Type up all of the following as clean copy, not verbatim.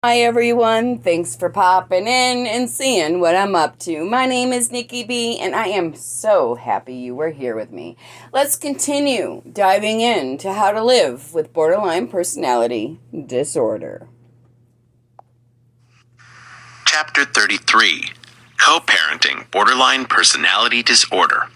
Hi everyone, thanks for popping in and seeing what I'm up to. My name is Nikki B and I am so happy you were here with me. Let's continue diving into how to live with borderline personality disorder. Chapter 33, Co-Parenting Borderline Personality Disorder.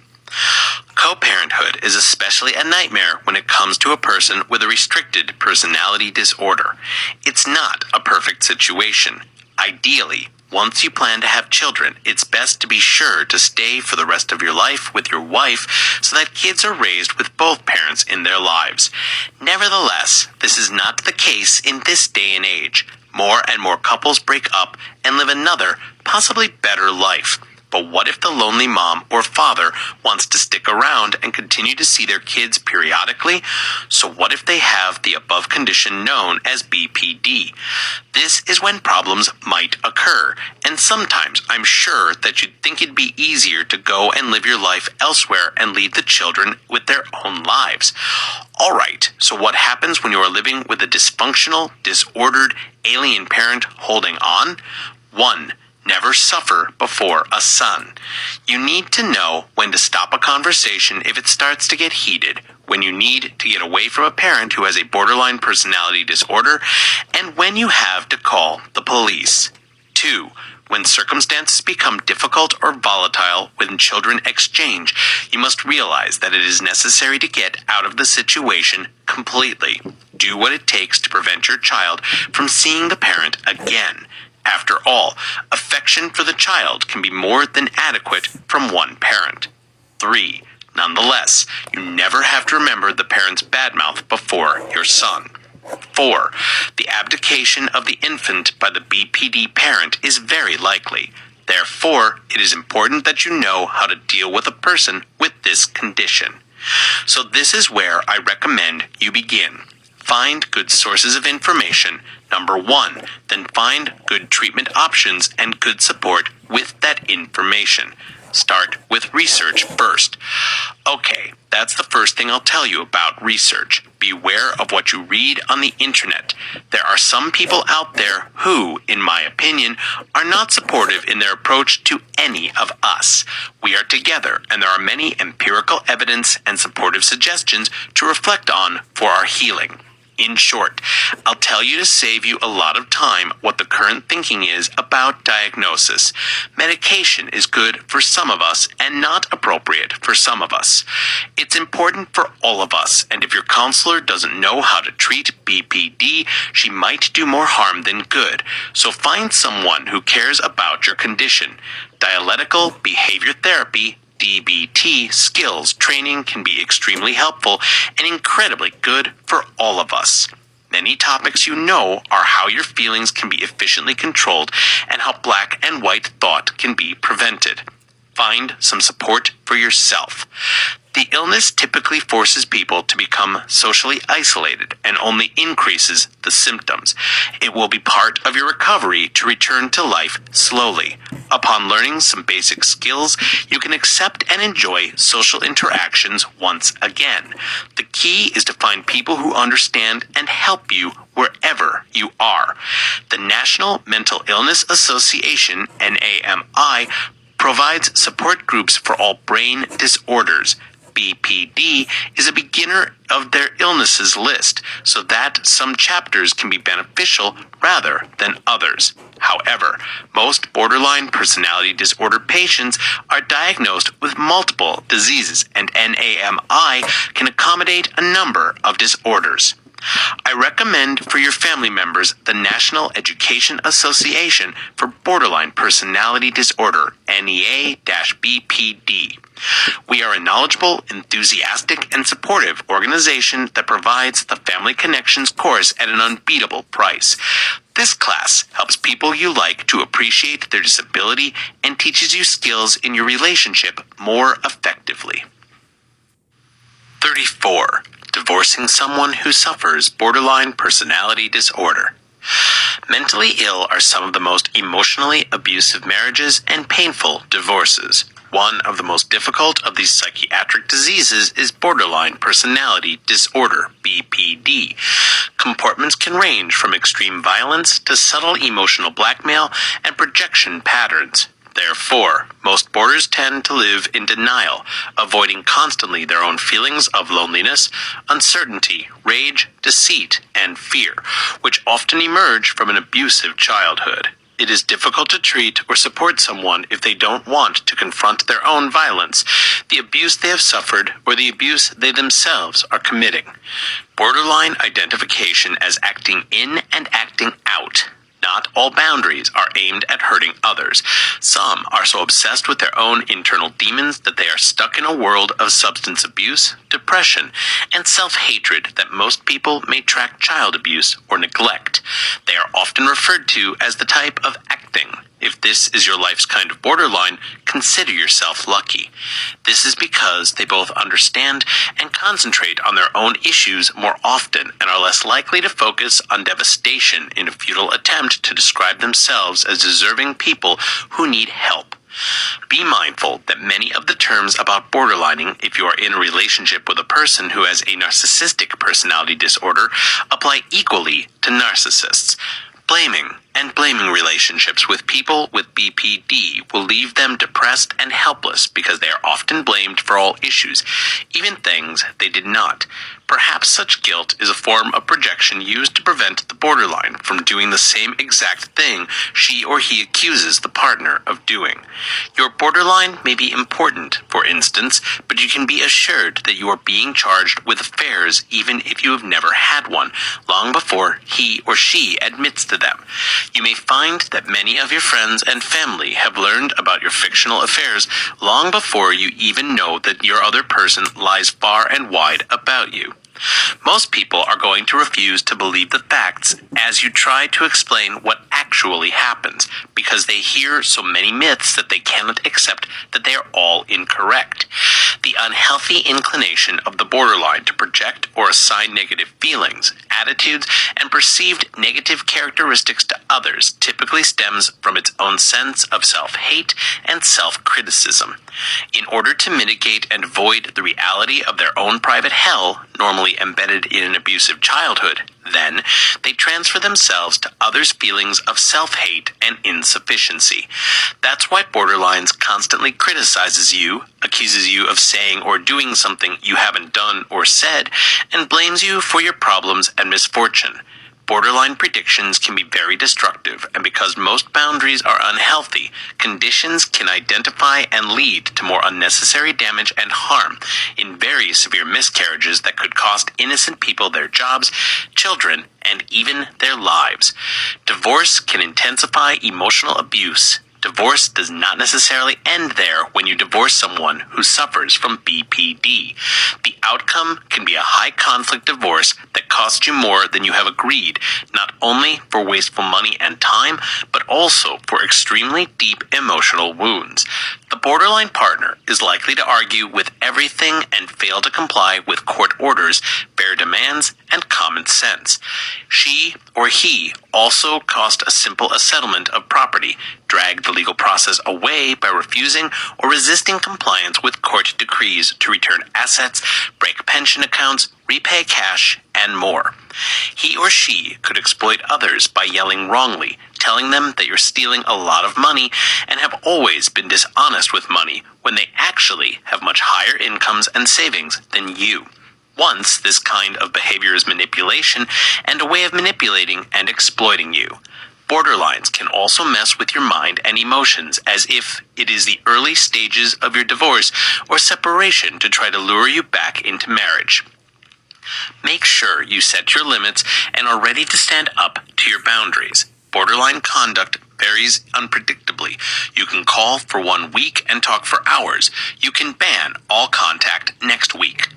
Co-parenthood is especially a nightmare when it comes to a person with a restricted personality disorder. It's not a perfect situation. Ideally, once you plan to have children, it's best to be sure to stay for the rest of your life with your wife so that kids are raised with both parents in their lives. Nevertheless, this is not the case in this day and age. More and more couples break up and live another, possibly better life. But what if the lonely mom or father wants to stick around and continue to see their kids periodically? So what if they have the above condition known as BPD? This is when problems might occur, and sometimes I'm sure that you'd think it'd be easier to go and live your life elsewhere and leave the children with their own lives. Alright, so what happens when you are living with a dysfunctional, disordered, alien parent holding on? 1. Never suffer before a son. You need to know when to stop a conversation if it starts to get heated, when you need to get away from a parent who has a borderline personality disorder, and when you have to call the police. 2. When circumstances become difficult or volatile when children exchange, you must realize that it is necessary to get out of the situation completely. Do what it takes to prevent your child from seeing the parent again. After all, affection for the child can be more than adequate from one parent. 3. Nonetheless, you never have to remember the parent's bad mouth before your son. 4. The abdication of the infant by the BPD parent is very likely. Therefore, it is important that you know how to deal with a person with this condition. So this is where I recommend you begin. Find good sources of information, number 1, then find good treatment options and good support with that information. Start with research first. Okay, that's the first thing I'll tell you about research. Beware of what you read on the internet. There are some people out there who, in my opinion, are not supportive in their approach to any of us. We are together, and there are many empirical evidence and supportive suggestions to reflect on for our healing. In short, I'll tell you to save you a lot of time what the current thinking is about diagnosis. Medication is good for some of us and not appropriate for some of us. It's important for all of us, and if your counselor doesn't know how to treat BPD, she might do more harm than good. So find someone who cares about your condition. Dialectical behavior therapy DBT skills training can be extremely helpful and incredibly good for all of us. Many topics you know are how your feelings can be efficiently controlled and how black and white thought can be prevented. Find some support for yourself. The illness typically forces people to become socially isolated and only increases the symptoms. It will be part of your recovery to return to life slowly. Upon learning some basic skills, you can accept and enjoy social interactions once again. The key is to find people who understand and help you wherever you are. The National Mental Illness Association, NAMI, provides support groups for all brain disorders. BPD is a beginner of their illnesses list, so that some chapters can be beneficial rather than others. However, most borderline personality disorder patients are diagnosed with multiple diseases, and NAMI can accommodate a number of disorders. I recommend for your family members the National Education Association for Borderline Personality Disorder, NEA-BPD. We are a knowledgeable, enthusiastic, and supportive organization that provides the Family Connections course at an unbeatable price. This class helps people you like to appreciate their disability and teaches you skills in your relationship more effectively. 34. Divorcing someone who suffers borderline personality disorder. Mentally ill are some of the most emotionally abusive marriages and painful divorces. One of the most difficult of these psychiatric diseases is borderline personality disorder, BPD. Comportments can range from extreme violence to subtle emotional blackmail and projection patterns. Therefore, most boarders tend to live in denial, avoiding constantly their own feelings of loneliness, uncertainty, rage, deceit, and fear, which often emerge from an abusive childhood. It is difficult to treat or support someone if they don't want to confront their own violence, the abuse they have suffered, or the abuse they themselves are committing. Borderline identification as acting in and acting out. Not all boundaries are aimed at hurting others. Some are so obsessed with their own internal demons that they are stuck in a world of substance abuse, depression, and self-hatred that most people may track child abuse or neglect. They are often referred to as the type of acting. If this is your life's kind of borderline, consider yourself lucky. This is because they both understand and concentrate on their own issues more often and are less likely to focus on devastation in a futile attempt to describe themselves as deserving people who need help. Be mindful that many of the terms about borderlining, if you are in a relationship with a person who has a narcissistic personality disorder, apply equally to narcissists. Blaming relationships with people with BPD will leave them depressed and helpless because they are often blamed for all issues, even things they did not. Perhaps such guilt is a form of projection used to prevent the borderline from doing the same exact thing she or he accuses the partner of doing. Your borderline may be important, for instance, but you can be assured that you are being charged with affairs even if you have never had one, long before he or she admits to them. You may find that many of your friends and family have learned about your fictional affairs long before you even know that your other person lies far and wide about you. Most people are going to refuse to believe the facts as you try to explain what actually happens, because they hear so many myths that they cannot accept that they are all incorrect. The unhealthy inclination of the borderline to project or assign negative feelings, attitudes, and perceived negative characteristics to others typically stems from its own sense of self-hate and self-criticism. In order to mitigate and avoid the reality of their own private hell, normally embedded in an abusive childhood, then they transfer themselves to others' feelings of self-hate and insufficiency. That's why borderlines constantly criticizes you, accuses you of saying or doing something you haven't done or said, and blames you for your problems and misfortune. Borderline predictions can be very destructive, and because most boundaries are unhealthy, conditions can identify and lead to more unnecessary damage and harm in very severe miscarriages that could cost innocent people their jobs, children, and even their lives. Divorce can intensify emotional abuse. Divorce does not necessarily end there when you divorce someone who suffers from BPD. The outcome can be a high-conflict divorce that costs you more than you have agreed, not only for wasteful money and time, but also for extremely deep emotional wounds. The borderline partner is likely to argue with everything and fail to comply with court orders, fair demands, and common sense. She or he also cost a simple settlement of property, drag the legal process away by refusing or resisting compliance with court decrees to return assets, break pension accounts, repay cash, and more. He or she could exploit others by yelling wrongly, telling them that you're stealing a lot of money and have always been dishonest with money when they actually have much higher incomes and savings than you. Once, this kind of behavior is manipulation and a way of manipulating and exploiting you. Borderlines can also mess with your mind and emotions as if it is the early stages of your divorce or separation to try to lure you back into marriage. Make sure you set your limits and are ready to stand up to your boundaries. Borderline conduct varies unpredictably. You can call for 1 week and talk for hours. You can ban all contact next week.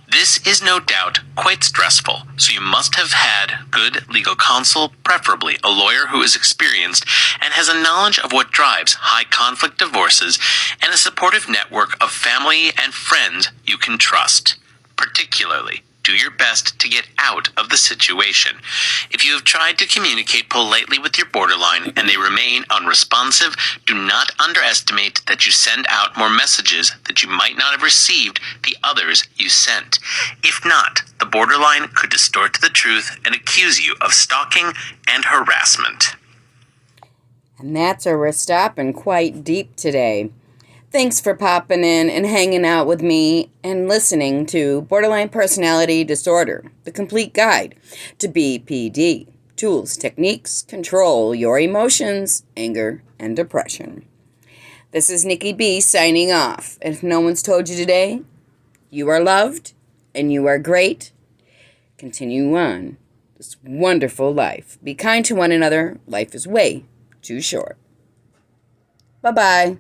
This is no doubt quite stressful, so you must have had good legal counsel, preferably a lawyer who is experienced and has a knowledge of what drives high-conflict divorces, and a supportive network of family and friends you can trust. Particularly, do do your best to get out of the situation. If you have tried to communicate politely with your borderline and they remain unresponsive, do not underestimate that you send out more messages that you might not have received the others you sent. If not, the borderline could distort the truth and accuse you of stalking and harassment. And that's where we're stopping quite deep today. Thanks for popping in and hanging out with me and listening to Borderline Personality Disorder, the complete guide to BPD. Tools, techniques, control your emotions, anger, and depression. This is Nikki B signing off. And if no one's told you today, you are loved and you are great. Continue on this wonderful life. Be kind to one another. Life is way too short. Bye-bye.